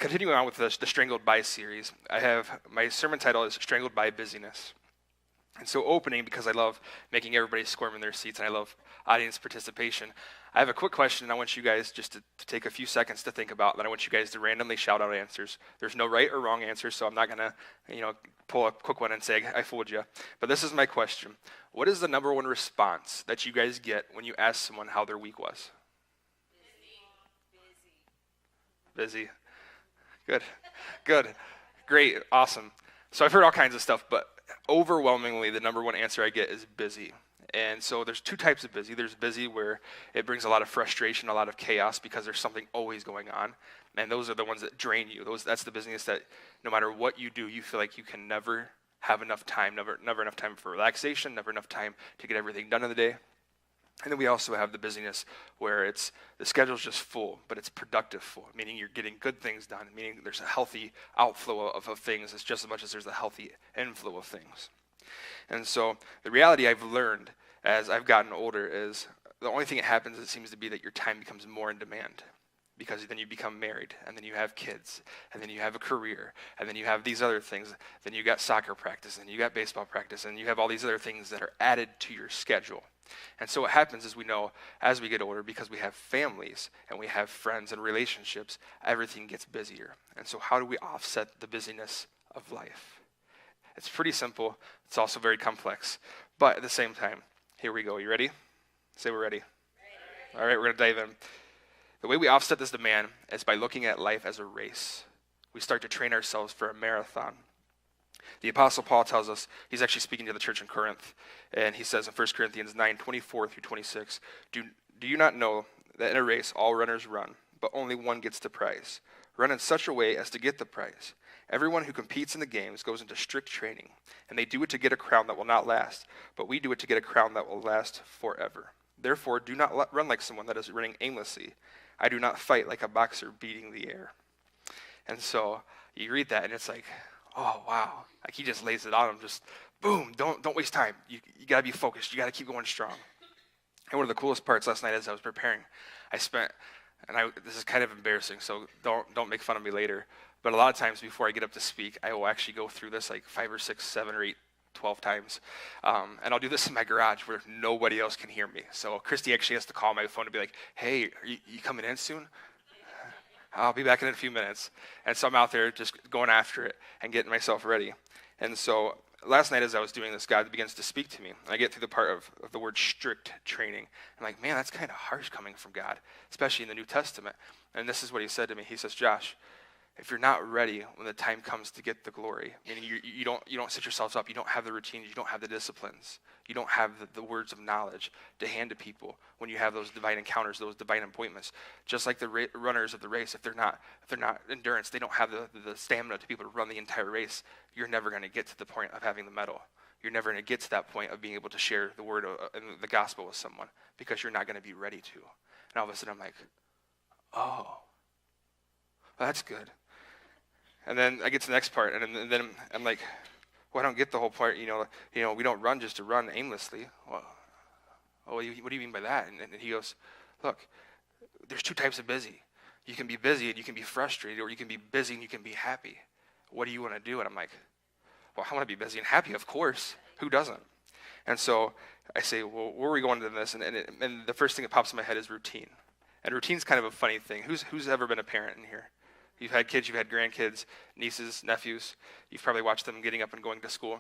continuing on with the Strangled by series, I have my sermon title is Strangled by Busyness. And so opening, because I love making everybody squirm in their seats and I love audience participation, I have a quick question I want you guys just to take a few seconds to think about, and I want you guys to randomly shout out answers. There's no right or wrong answer, so I'm not going to pull a quick one and say, I fooled you. But this is my question. What is the number one response that you guys get when you ask someone how their week was? Busy. Good. Great. Awesome. So I've heard all kinds of stuff, but overwhelmingly, the number one answer I get is busy. And so there's two types of busy. There's busy where it brings a lot of frustration, a lot of chaos because there's something always going on. And those are the ones that drain you. That's the busyness that no matter what you do, you feel like you can never have enough time, never enough time for relaxation, never enough time to get everything done in the day. And then we also have the busyness where the schedule's just full, but it's productive full, meaning you're getting good things done, meaning there's a healthy outflow of things as just as much as there's a healthy inflow of things. And so the reality I've learned as I've gotten older is the only thing that happens, it seems to be that your time becomes more in demand, because then you become married, and then you have kids, and then you have a career, and then you have these other things, then you got soccer practice, and you got baseball practice, and you have all these other things that are added to your schedule. And so what happens is we know as we get older, because we have families and we have friends and relationships, everything gets busier. And so how do we offset the busyness of life? It's pretty simple. It's also very complex. But at the same time, here we go. You ready? Say we're ready. All right, we're going to dive in. The way we offset this demand is by looking at life as a race. We start to train ourselves for a marathon. The Apostle Paul tells us, he's actually speaking to the church in Corinth, and he says in 1 Corinthians 9:24-26, Do you not know that in a race all runners run, but only one gets the prize? Run in such a way as to get the prize. Everyone who competes in the games goes into strict training, and they do it to get a crown that will not last, but we do it to get a crown that will last forever. Therefore, do not run like someone that is running aimlessly. I do not fight like a boxer beating the air. And so you read that, and it's like, oh, wow. Like he just lays it on them, just boom, don't waste time. You got to be focused. You got to keep going strong. And one of the coolest parts last night as I was preparing, this is kind of embarrassing, so don't make fun of me later, but a lot of times before I get up to speak, I will actually go through this like 5 or 6, 7 or 8, 12 times. And I'll do this in my garage where nobody else can hear me. So Christy actually has to call my phone to be like, hey, are you coming in soon? I'll be back in a few minutes. And so I'm out there just going after it and getting myself ready. And so last night as I was doing this, God begins to speak to me. I get through the part of the word strict training. I'm like, man, that's kind of harsh coming from God, especially in the New Testament. And this is what he said to me. He says, Josh, if you're not ready when the time comes to get the glory, meaning you don't set yourselves up, you don't have the routines, you don't have the disciplines, you don't have the words of knowledge to hand to people when you have those divine encounters, those divine appointments. Just like the runners of the race, if they're not endurance, they don't have the stamina to be able to run the entire race, you're never going to get to the point of having the medal. You're never going to get to that point of being able to share the word and the gospel with someone because you're not going to be ready to. And all of a sudden I'm like, oh, well, that's good. And then I get to the next part, and then I'm like, well, I don't get the whole part. We don't run just to run aimlessly. Well, what do you mean by that? And he goes, look, there's two types of busy. You can be busy and you can be frustrated, or you can be busy and you can be happy. What do you want to do? And I'm like, well, I want to be busy and happy, of course. Who doesn't? And so I say, well, where are we going to this? And the first thing that pops in my head is routine. And routine's kind of a funny thing. Who's ever been a parent in here? You've had kids, you've had grandkids, nieces, nephews. You've probably watched them getting up and going to school.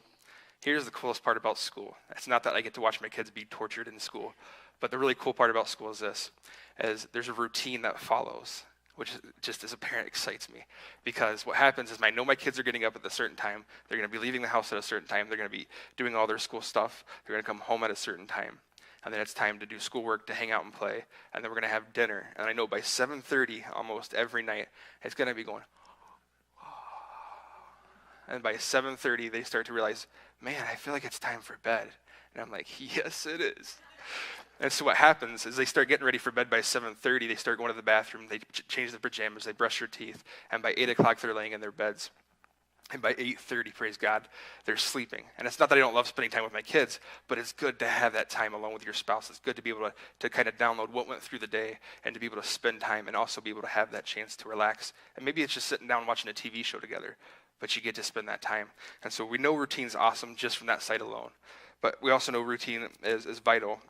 Here's the coolest part about school. It's not that I get to watch my kids be tortured in school, but the really cool part about school is this, is there's a routine that follows, which just as a parent excites me. Because what happens is I know my kids are getting up at a certain time. They're going to be leaving the house at a certain time. They're going to be doing all their school stuff. They're going to come home at a certain time. And then it's time to do schoolwork, to hang out and play. And then we're going to have dinner. And I know by 7:30 almost every night, it's going to be going, and by 7:30 they start to realize, man, I feel like it's time for bed. And I'm like, yes, it is. And so what happens is they start getting ready for bed by 7:30. They start going to the bathroom. They change their pajamas. They brush their teeth. And by 8 o'clock, they're laying in their beds. And by 8:30, praise God, they're sleeping. And it's not that I don't love spending time with my kids, but it's good to have that time alone with your spouse. It's good to be able to kind of download what went through the day and to be able to spend time and also be able to have that chance to relax. And maybe it's just sitting down watching a TV show together, but you get to spend that time. And so we know routine's awesome just from that side alone. But we also know routine is vital.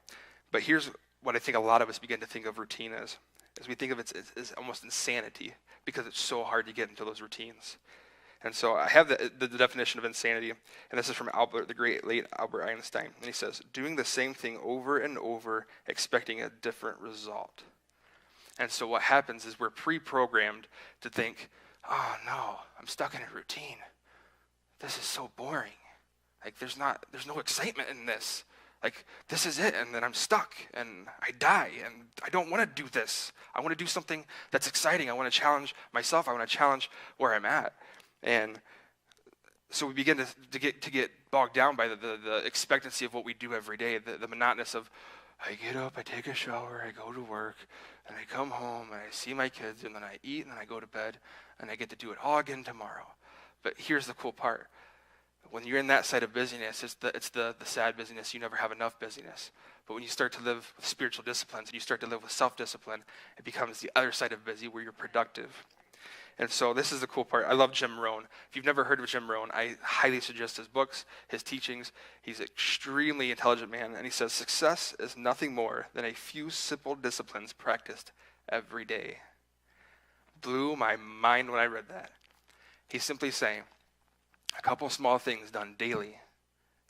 But here's what I think a lot of us begin to think of routine as we think of it as almost insanity because it's so hard to get into those routines. And so I have the definition of insanity, and this is from the great late Albert Einstein. And he says, doing the same thing over and over, expecting a different result. And so what happens is we're pre-programmed to think, oh no, I'm stuck in a routine. This is so boring. Like there's no excitement in this. Like this is it, and then I'm stuck, and I die, and I don't want to do this. I want to do something that's exciting. I want to challenge myself. I want to challenge where I'm at. And so we begin to get bogged down by the expectancy of what we do every day, the monotonous of, I get up, I take a shower, I go to work, and I come home, and I see my kids, and then I eat, and then I go to bed, and I get to do it all again tomorrow. But here's the cool part. When you're in that side of busyness, it's the sad busyness. You never have enough busyness. But when you start to live with spiritual disciplines and you start to live with self-discipline, it becomes the other side of busy where you're productive. And so this is the cool part. I love Jim Rohn. If you've never heard of Jim Rohn, I highly suggest his books, his teachings. He's an extremely intelligent man, and he says success is nothing more than a few simple disciplines practiced every day. Blew my mind when I read that. He's simply saying a couple small things done daily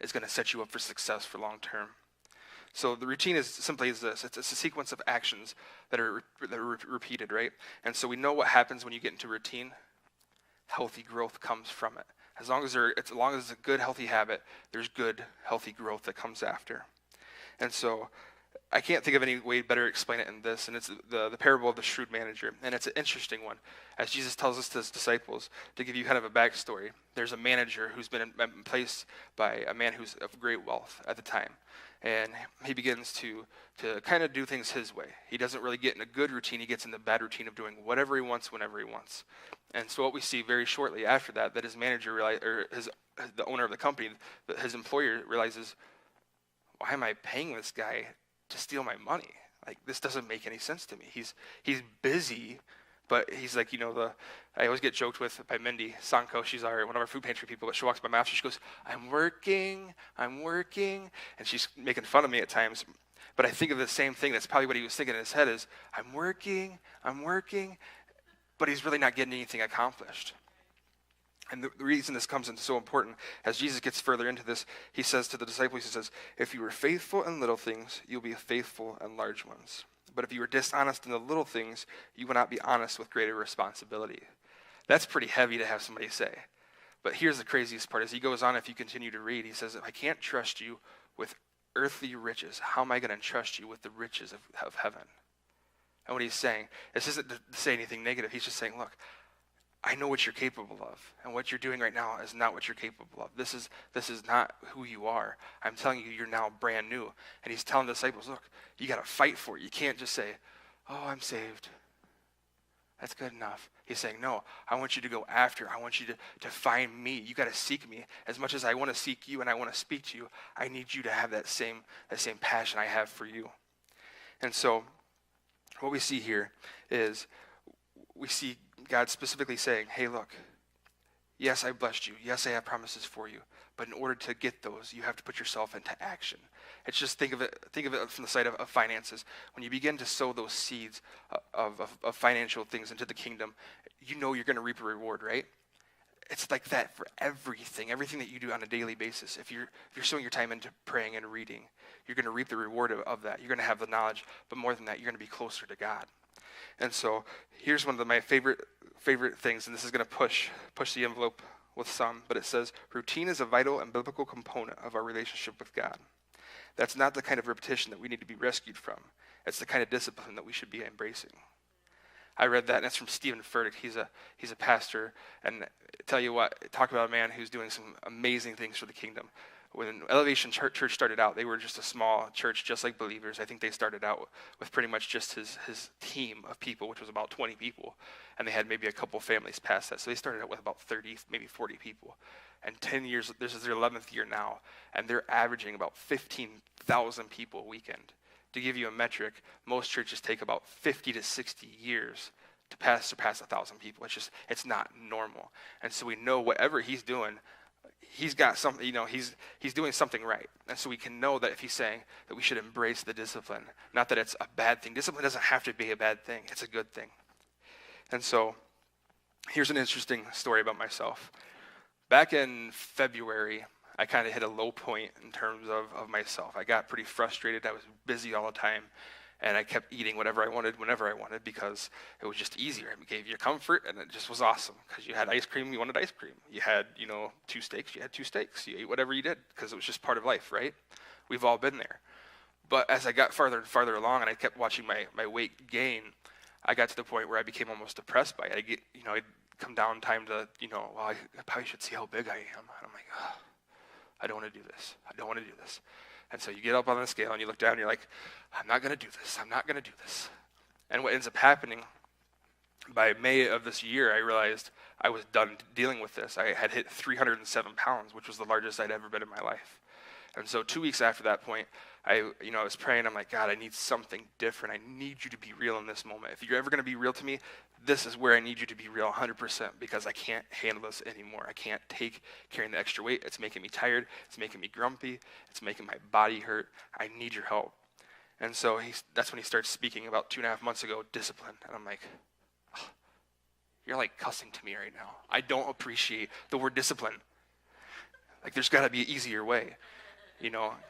is going to set you up for success for long term. So the routine is simply this. It's a sequence of actions that are repeated, right? And so we know what happens when you get into routine. Healthy growth comes from it. As long as it's a good, healthy habit, there's good, healthy growth that comes after. And so I can't think of any way better to explain it in this, and it's the parable of the shrewd manager. And it's an interesting one. As Jesus tells us to his disciples, to give you kind of a backstory, there's a manager who's been placed by a man who's of great wealth at the time. And he begins to kind of do things his way. He doesn't really get in a good routine. He gets in the bad routine of doing whatever he wants, whenever he wants. And so what we see very shortly after that his manager, the owner of the company, his employer realizes, why am I paying this guy to steal my money? Like, this doesn't make any sense to me. He's busy, but he's like, I always get joked with by Mindy Sanko. She's one of our food pantry people, but she walks by my office, she goes, I'm working, and she's making fun of me at times. But I think of the same thing. That's probably what he was thinking in his head is, I'm working, but he's really not getting anything accomplished. And the reason this comes in so important, as Jesus gets further into this, he says to the disciples, he says, if you were faithful in little things, you'll be faithful in large ones. But if you were dishonest in the little things, you will not be honest with greater responsibility. That's pretty heavy to have somebody say. But here's the craziest part. As he goes on, if you continue to read, he says, if I can't trust you with earthly riches, how am I going to trust you with the riches of heaven? And what he's saying, this isn't to say anything negative. He's just saying, look, I know what you're capable of, and what you're doing right now is not what you're capable of. This is not who you are. I'm telling you, you're now brand new. And he's telling the disciples, look, you got to fight for it. You can't just say, oh, I'm saved. That's good enough. He's saying, no, I want you to go after. I want you to find me. You got to seek me. As much as I want to seek you and I want to speak to you, I need you to have that same passion I have for you. And so what we see here is we see God specifically saying, hey, look, yes, I blessed you. Yes, I have promises for you. But in order to get those, you have to put yourself into action. It's just think of it from the side of finances. When you begin to sow those seeds of financial things into the kingdom, you know you're going to reap a reward, right? It's like that for everything that you do on a daily basis. If you're sowing your time into praying and reading, you're going to reap the reward of that. You're going to have the knowledge, but more than that, you're going to be closer to God. And so here's one of my favorite things, and this is going to push the envelope with some, but it says, routine is a vital and biblical component of our relationship with God. That's not the kind of repetition that we need to be rescued from. It's the kind of discipline that we should be embracing. I read that, and it's from Stephen Furtick. He's a pastor, and tell you what, talk about a man who's doing some amazing things for the kingdom. when Elevation Church started out, they were just a small church, just like Believers. I think they started out with pretty much just his team of people, which was about 20 people. And they had maybe a couple families past that. So they started out with about 30, maybe 40 people. And 10 years, this is their 11th year now, and they're averaging about 15,000 people a weekend. To give you a metric, most churches take about 50 to 60 years to surpass 1,000 people. It's not normal. And so we know whatever he's doing, he's got something, he's doing something right. And so we can know that if he's saying that we should embrace the discipline, not that it's a bad thing. Discipline doesn't have to be a bad thing. It's a good thing. And so here's an interesting story about myself. Back in February, I kind of hit a low point in terms of myself. I got pretty frustrated. I was busy all the time, and I kept eating whatever I wanted, whenever I wanted, because it was just easier. It gave you comfort, and it just was awesome, because you had ice cream, you wanted ice cream. You had, 2 steaks, you had 2 steaks. You ate whatever you did, because it was just part of life, right? We've all been there. But as I got farther and farther along, and I kept watching my weight gain, I got to the point where I became almost depressed by it. I'd come down time to, I probably should see how big I am. And I'm like, oh, I don't want to do this. I don't want to do this. And so you get up on the scale and you look down and you're like, I'm not going to do this. I'm not going to do this. And what ends up happening, by May of this year, I realized I was done dealing with this. I had hit 307 pounds, which was the largest I'd ever been in my life. And so 2 weeks after that point, I was praying. I'm like, God, I need something different. I need you to be real in this moment. If you're ever going to be real to me, this is where I need you to be real 100%, because I can't handle this anymore. I can't take carrying the extra weight. It's making me tired. It's making me grumpy. It's making my body hurt. I need your help. And so that's when he starts speaking about 2.5 months ago, discipline. And I'm like, oh, you're like cussing to me right now. I don't appreciate the word discipline. Like, there's got to be an easier way.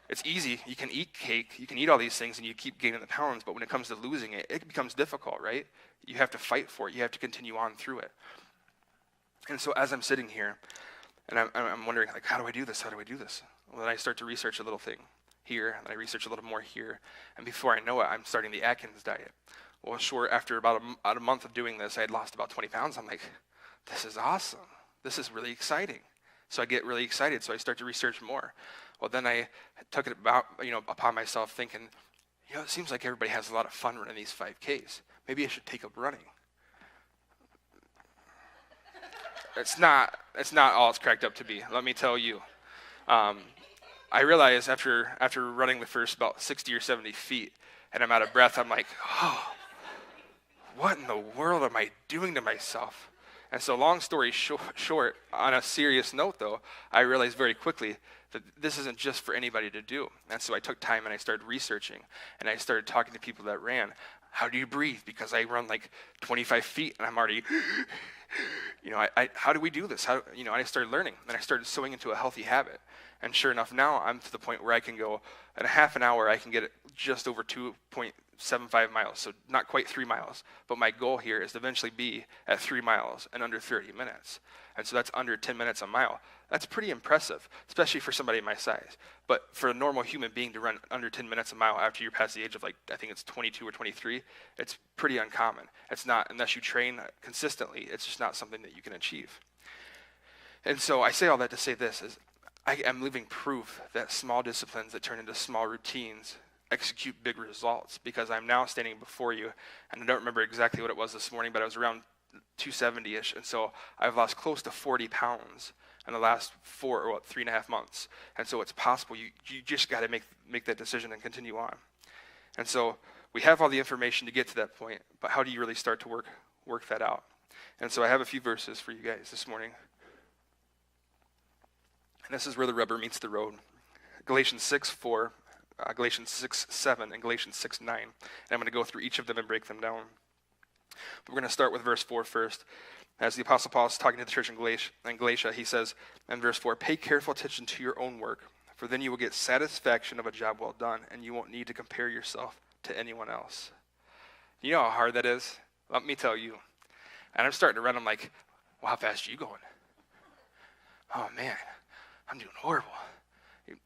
It's easy. You can eat cake, you can eat all these things, and you keep gaining the pounds, but when it comes to losing it, it becomes difficult, right? You have to fight for it. You have to continue on through it. And so as I'm sitting here, and I'm wondering, like, how do I do this? How do I do this? Well, then I start to research a little thing here, and I research a little more here, and before I know it, I'm starting the Atkins diet. Well, after about a month of doing this, I had lost about 20 pounds. I'm like, this is awesome. This is really exciting. So I get really excited, so I start to research more. Well, then I took it upon myself thinking, it seems like everybody has a lot of fun running these 5Ks. Maybe I should take up running. It's not all it's cracked up to be, let me tell you. I realized after running the first about 60 or 70 feet, and I'm out of breath, I'm like, oh, what in the world am I doing to myself? And so long story short, on a serious note though, I realized very quickly that this isn't just for anybody to do. And so I took time and I started researching, and I started talking to people that ran. How do you breathe? Because I run like 25 feet and I'm already, how do we do this? I started learning, and I started sewing into a healthy habit. And sure enough, now I'm to the point where I can go in a half an hour, I can get it just over 2.75 miles, so not quite 3 miles. But my goal here is to eventually be at 3 miles in under 30 minutes. And so that's under 10 minutes a mile. That's pretty impressive, especially for somebody my size. But for a normal human being to run under 10 minutes a mile after you're past the age of, I think it's 22 or 23, it's pretty uncommon. It's not, unless you train consistently, it's just not something that you can achieve. And so I say all that to say this, is I am living proof that small disciplines that turn into small routines execute big results, because I'm now standing before you, and I don't remember exactly what it was this morning, but I was around 270-ish, and so I've lost close to 40 pounds in the last 3.5 months. And so it's possible. You just got to make that decision and continue on. And so we have all the information to get to that point, but how do you really start to work that out? And so I have a few verses for you guys this morning. And this is where the rubber meets the road. Galatians 6:4, Galatians 6:7, and Galatians 6:9. And I'm going to go through each of them and break them down. But we're going to start with verse 4 first. As the Apostle Paul is talking to the church in Galatia, he says in verse 4, pay careful attention to your own work, for then you will get satisfaction of a job well done, and you won't need to compare yourself to anyone else. You know how hard that is? Let me tell you. And I'm starting to run. I'm like, well, how fast are you going? Oh, man, I'm doing horrible.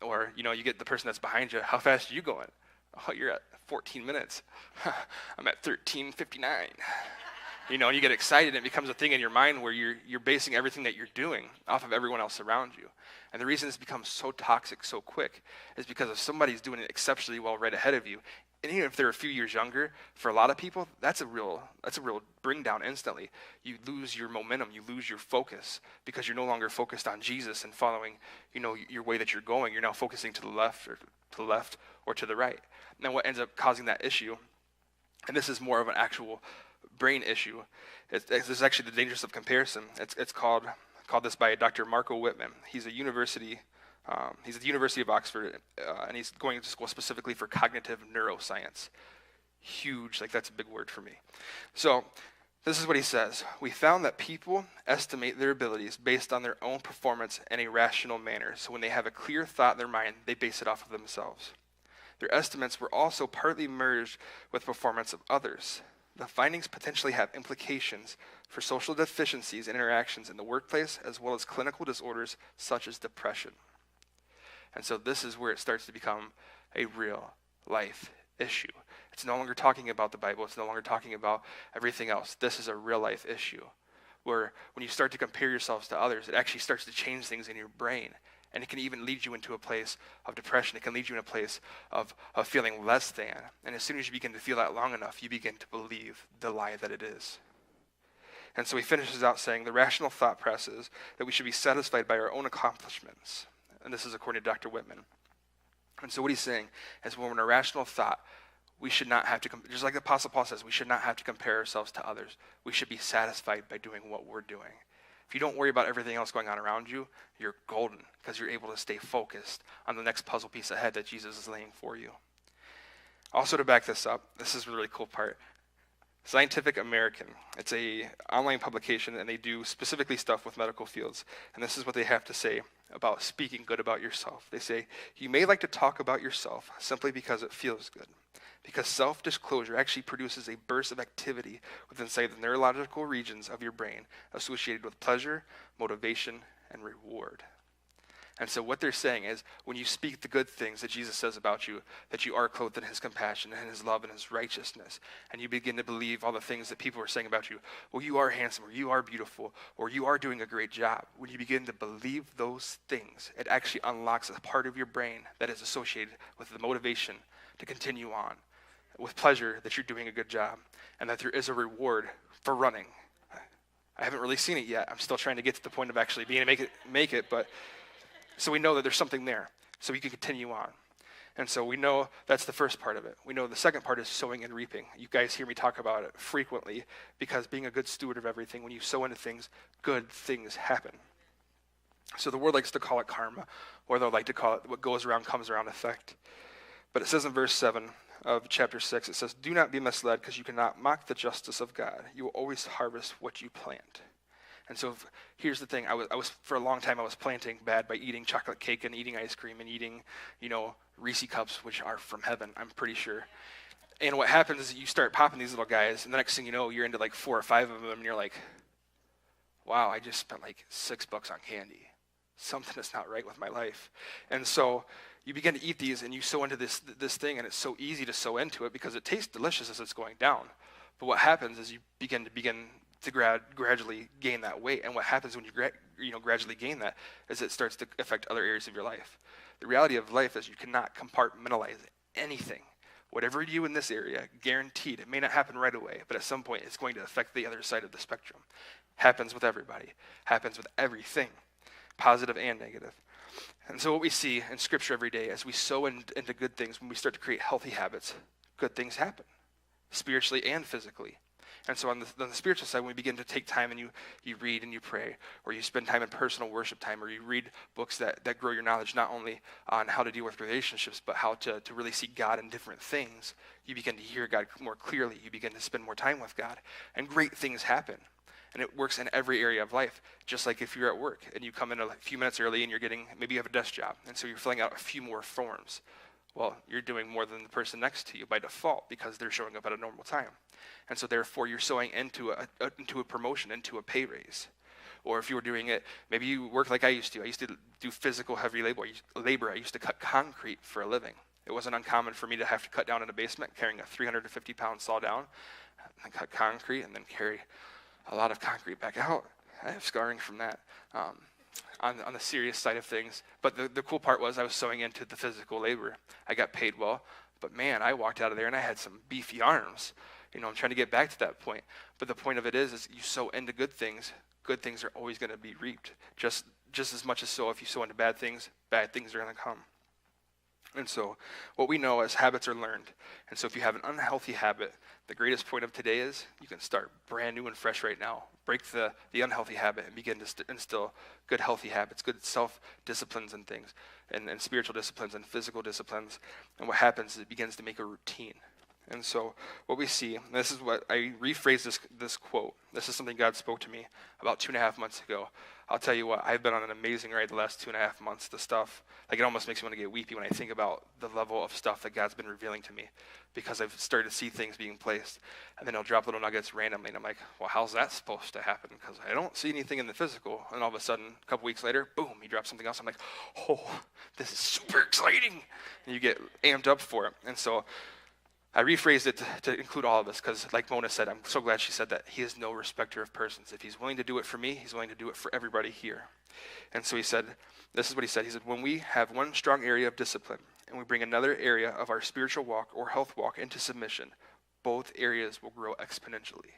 Or, you get the person that's behind you. How fast are you going? Oh, you're at 14 minutes. I'm at 13:59. And you get excited and it becomes a thing in your mind where you're basing everything that you're doing off of everyone else around you. And the reason this becomes so toxic so quick is because if somebody's doing it exceptionally well right ahead of you, and even if they're a few years younger, for a lot of people, that's a real bring down instantly. You lose your momentum, you lose your focus because you're no longer focused on Jesus and following, your way that you're going. You're now focusing to the left or to the right. Now what ends up causing that issue, and this is more of an actual brain issue, this is actually the dangers of comparison. It's called this by Dr. Marco Whitman. He's at the University of Oxford, and he's going to school specifically for cognitive neuroscience. Huge, that's a big word for me. So this is what he says. We found that people estimate their abilities based on their own performance in a rational manner. So when they have a clear thought in their mind, they base it off of themselves. Their estimates were also partly merged with performance of others. The findings potentially have implications for social deficiencies and interactions in the workplace, as well as clinical disorders such as depression. And so this is where it starts to become a real life issue. It's no longer talking about the Bible. It's no longer talking about everything else. This is a real life issue where when you start to compare yourselves to others, it actually starts to change things in your brain. And it can even lead you into a place of depression. It can lead you in a place of feeling less than. And as soon as you begin to feel that long enough, you begin to believe the lie that it is. And so he finishes out saying, the rational thought process is that we should be satisfied by our own accomplishments. And this is according to Dr. Whitman. And so what he's saying is when we're in a rational thought, we should not have to, just like the Apostle Paul says, we should not have to compare ourselves to others. We should be satisfied by doing what we're doing. If you don't worry about everything else going on around you, you're golden because you're able to stay focused on the next puzzle piece ahead that Jesus is laying for you. Also, to back this up, this is the really cool part. Scientific American. It's a online publication, and they do specifically stuff with medical fields. And this is what they have to say about speaking good about yourself. They say, you may like to talk about yourself simply because it feels good. Because self-disclosure actually produces a burst of activity within, say, the neurological regions of your brain associated with pleasure, motivation, and reward. And so what they're saying is when you speak the good things that Jesus says about you, that you are clothed in his compassion and his love and his righteousness, and you begin to believe all the things that people are saying about you, well, you are handsome, or you are beautiful, or you are doing a great job. When you begin to believe those things, it actually unlocks a part of your brain that is associated with the motivation to continue on, with pleasure that you're doing a good job, and that there is a reward for running. I haven't really seen it yet. I'm still trying to get to the point of actually being able to make it, but so we know that there's something there, so we can continue on. And so we know that's the first part of it. We know the second part is sowing and reaping. You guys hear me talk about it frequently because being a good steward of everything, when you sow into things, good things happen. So the world likes to call it karma, or they'll like to call it what goes around comes around effect. But it says in verse 7 of chapter 6, it says, do not be misled because you cannot mock the justice of God. You will always harvest what you plant. And so here's the thing. I was for a long time, I was planting bad by eating chocolate cake and eating ice cream and eating, Reese cups, which are from heaven, I'm pretty sure. And what happens is you start popping these little guys, and the next thing you know, you're into like 4 or 5 of them, and you're like, wow, I just spent like $6 on candy. Something is not right with my life. And so you begin to eat these, and you sow into this thing, and it's so easy to sow into it because it tastes delicious as it's going down. But what happens is you begin to gradually gain that weight. And what happens when you gradually gain that is it starts to affect other areas of your life. The reality of life is you cannot compartmentalize anything. Whatever you do in this area, guaranteed, it may not happen right away, but at some point it's going to affect the other side of the spectrum. Happens with everybody. Happens with everything, positive and negative. And so what we see in Scripture every day as we sow into good things, when we start to create healthy habits, good things happen, spiritually and physically. And so on the spiritual side, when we begin to take time and you read and you pray, or you spend time in personal worship time, or you read books that grow your knowledge not only on how to deal with relationships, but how to really see God in different things, you begin to hear God more clearly. You begin to spend more time with God, and great things happen. And it works in every area of life, just like if you're at work and you come in a few minutes early and maybe you have a desk job, and so you're filling out a few more forms. Well, you're doing more than the person next to you by default because they're showing up at a normal time. And so therefore you're sowing into a promotion, into a pay raise. Or if you were doing it, maybe you work like I used to. I used to do physical heavy labor. I used to cut concrete for a living. It wasn't uncommon for me to have to cut down in a basement carrying a 350-pound saw down. and cut concrete and then carry a lot of concrete back out. I have scarring from that on the serious side of things. But the cool part was I was sewing into the physical labor. I got paid well, but man, I walked out of there and I had some beefy arms. I'm trying to get back to that point. But the point of it is you sow into good things are always going to be reaped. Just as much as so if you sow into bad things are going to come. And so what we know is habits are learned. And so if you have an unhealthy habit, the greatest point of today is you can start brand new and fresh right now. Break the unhealthy habit and begin to instill good healthy habits, good self-disciplines and things, and spiritual disciplines and physical disciplines. And what happens is it begins to make a routine. And so what we see, and this is what I rephrased this quote. This is something God spoke to me about 2.5 months ago. I'll tell you what, I've been on an amazing ride the last 2.5 months. The stuff, it almost makes me want to get weepy when I think about the level of stuff that God's been revealing to me, because I've started to see things being placed. And then He'll drop little nuggets randomly, and I'm like, well, how's that supposed to happen? Because I don't see anything in the physical. And all of a sudden, a couple weeks later, boom, He drops something else. I'm like, oh, this is super exciting. And you get amped up for it. And so I rephrased it to include all of us, because like Mona said, I'm so glad she said that, He is no respecter of persons. If He's willing to do it for me, He's willing to do it for everybody here. And so He said, this is what He said. He said, when we have one strong area of discipline and we bring another area of our spiritual walk or health walk into submission, both areas will grow exponentially.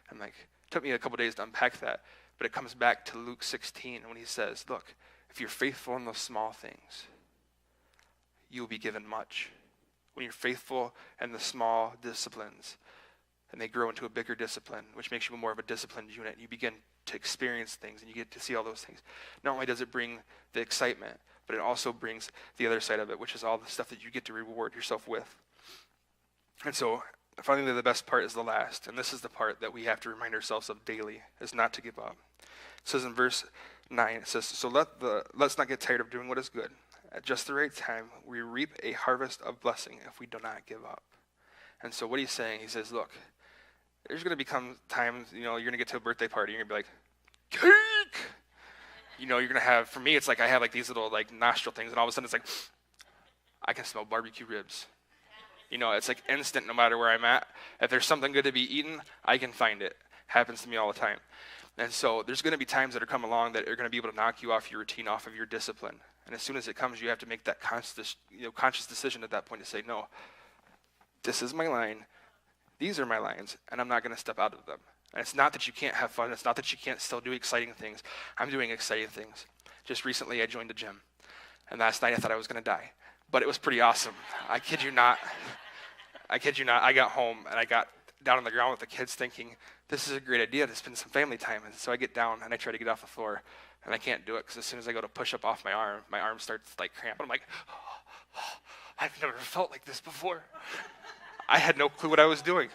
And it took me a couple days to unpack that, but it comes back to Luke 16 when He says, look, if you're faithful in those small things, you will be given much. When you're faithful in the small disciplines, and they grow into a bigger discipline, which makes you more of a disciplined unit, and you begin to experience things, and you get to see all those things. Not only does it bring the excitement, but it also brings the other side of it, which is all the stuff that you get to reward yourself with. And so, finally, the best part is the last, and this is the part that we have to remind ourselves of daily, is not to give up. It says in verse 9, it says, so let's not get tired of doing what is good. At just the right time, we reap a harvest of blessing if we do not give up. And so what He's saying, He says, look, there's going to become times, you're going to get to a birthday party, and you're going to be like, cake! You're going to have, for me, it's like I have these little nostril things, and all of a sudden it's like, I can smell barbecue ribs. It's instant no matter where I'm at. If there's something good to be eaten, I can find it. Happens to me all the time. And so there's going to be times that are come along that are going to be able to knock you off your routine, off of your discipline. And as soon as it comes, you have to make that conscious decision at that point to say, no, this is my line. These are my lines, and I'm not going to step out of them. And it's not that you can't have fun. It's not that you can't still do exciting things. I'm doing exciting things. Just recently, I joined a gym. And last night, I thought I was going to die. But it was pretty awesome. I kid you not. I got home, and I got down on the ground with the kids thinking, this is a great idea to spend some family time. And so I get down, and I try to get off the floor. And I can't do it because as soon as I go to push up off my arm starts cramping. I'm like, oh, I've never felt like this before. I had no clue what I was doing.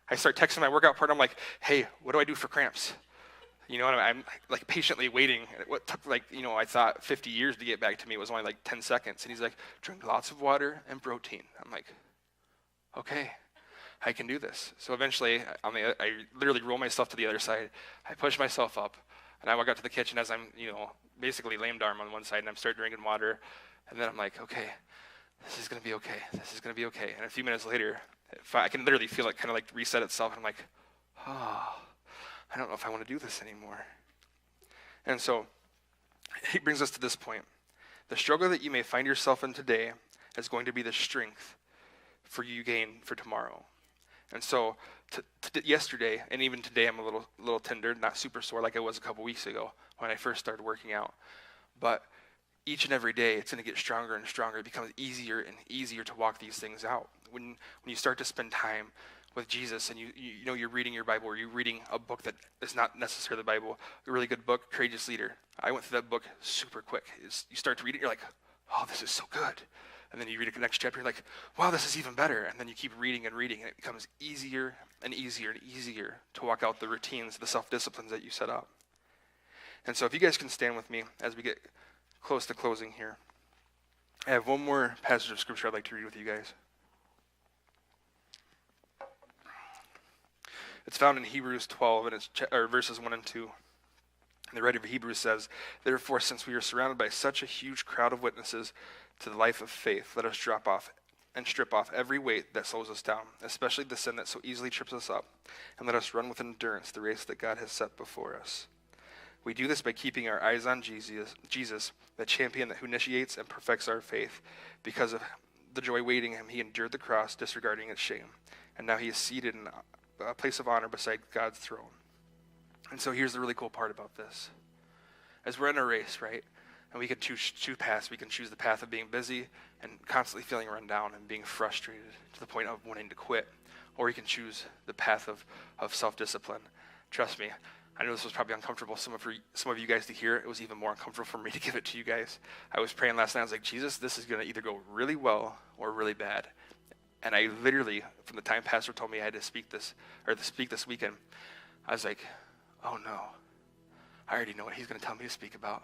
I start texting my workout partner. I'm like, hey, what do I do for cramps? And I'm patiently waiting. What took I thought 50 years to get back to me was only 10 seconds. And he's like, drink lots of water and protein. I'm like, okay, I can do this. So eventually, I literally roll myself to the other side. I push myself up. And I walk out to the kitchen as I'm, basically lamed arm on one side, and I'm start drinking water. And then I'm like, okay, this is going to be okay. This is going to be okay. And a few minutes later, I can literally feel it kind of reset itself. And I'm like, oh, I don't know if I want to do this anymore. And so He brings us to this point. The struggle that you may find yourself in today is going to be the strength for you gain for tomorrow. And so yesterday, and even today, I'm a little tender, not super sore like I was a couple weeks ago when I first started working out. But each and every day, it's going to get stronger and stronger. It becomes easier and easier to walk these things out. When you start to spend time with Jesus and you're reading your Bible, or you're reading a book that is not necessarily the Bible, a really good book, Courageous Leader. I went through that book super quick. You start to read it, you're like, oh, this is so good. And then you read the next chapter, you're like, wow, this is even better. And then you keep reading and reading, and it becomes easier and easier and easier to walk out the routines, the self-disciplines that you set up. And so if you guys can stand with me as we get close to closing here. I have one more passage of scripture I'd like to read with you guys. It's found in Hebrews 12, and it's verses 1 and 2. And the writer of Hebrews says, therefore, since we are surrounded by such a huge crowd of witnesses to the life of faith, let us drop off and strip off every weight that slows us down, especially the sin that so easily trips us up, and let us run with endurance the race that God has set before us. We do this by keeping our eyes on Jesus, the champion who initiates and perfects our faith. Because of the joy waiting him, he endured the cross, disregarding its shame, and now he is seated in a place of honor beside God's throne. And so here's the really cool part about this. As we're in a race, right, and we can choose two paths. We can choose the path of being busy and constantly feeling run down and being frustrated to the point of wanting to quit. Or we can choose the path of self-discipline. Trust me, I know this was probably uncomfortable some of you guys to hear. It was even more uncomfortable for me to give it to you guys. I was praying last night. I was like, Jesus, this is going to either go really well or really bad. And I literally, from the time Pastor told me I had to speak this weekend, I was like, oh no, I already know what he's going to tell me to speak about.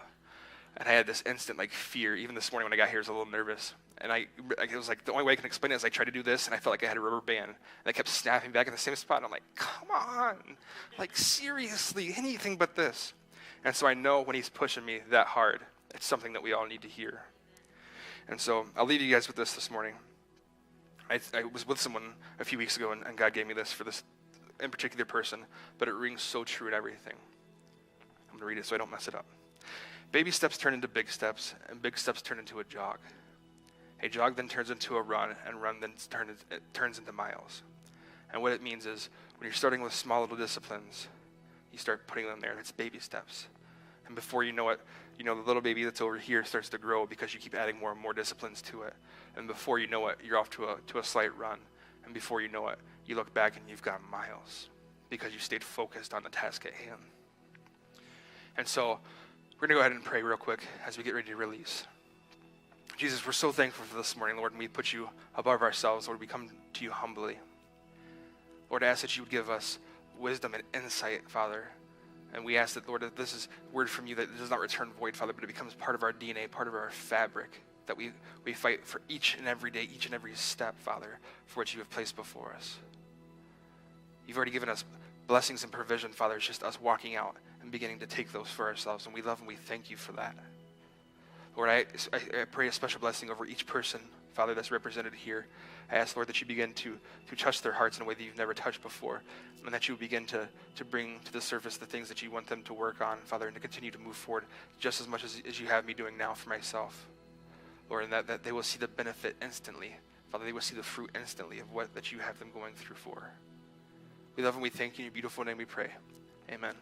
And I had this instant fear. Even this morning when I got here, I was a little nervous. And it was like the only way I can explain it is I tried to do this, and I felt like I had a rubber band. And I kept snapping back in the same spot. And I'm like, come on, seriously, anything but this. And so I know when he's pushing me that hard, it's something that we all need to hear. And so I'll leave you guys with this morning. I was with someone a few weeks ago, and God gave me this for this in particular person, but it rings so true in everything. I'm going to read it so I don't mess it up. Baby steps turn into big steps, and big steps turn into a jog. A jog then turns into a run, and run then turns into miles. And what it means is when you're starting with small little disciplines, you start putting them there. It's baby steps. And before you know it, the little baby that's over here starts to grow because you keep adding more and more disciplines to it. And before you know it, you're off to a slight run. And before you know it, you look back and you've got miles because you stayed focused on the task at hand. And so we're going to go ahead and pray real quick as we get ready to release. Jesus, we're so thankful for this morning, Lord, and we put you above ourselves. Lord, we come to you humbly. Lord, I ask that you would give us wisdom and insight, Father. And we ask that, Lord, that this is word from you that does not return void, Father, but it becomes part of our DNA, part of our fabric, that we fight for each and every day, each and every step, Father, for which you have placed before us. You've already given us blessings and provision, Father. It's just us walking out and beginning to take those for ourselves, and we love and we thank you for that. Lord, I pray a special blessing over each person, Father, that's represented here. I ask, Lord, that you begin to touch their hearts in a way that you've never touched before, and that you begin to bring to the surface the things that you want them to work on, Father, and to continue to move forward just as much as you have me doing now for myself. Lord, and that they will see the benefit instantly. Father, they will see the fruit instantly of what that you have them going through for. We love and we thank you. In your beautiful name we pray. Amen.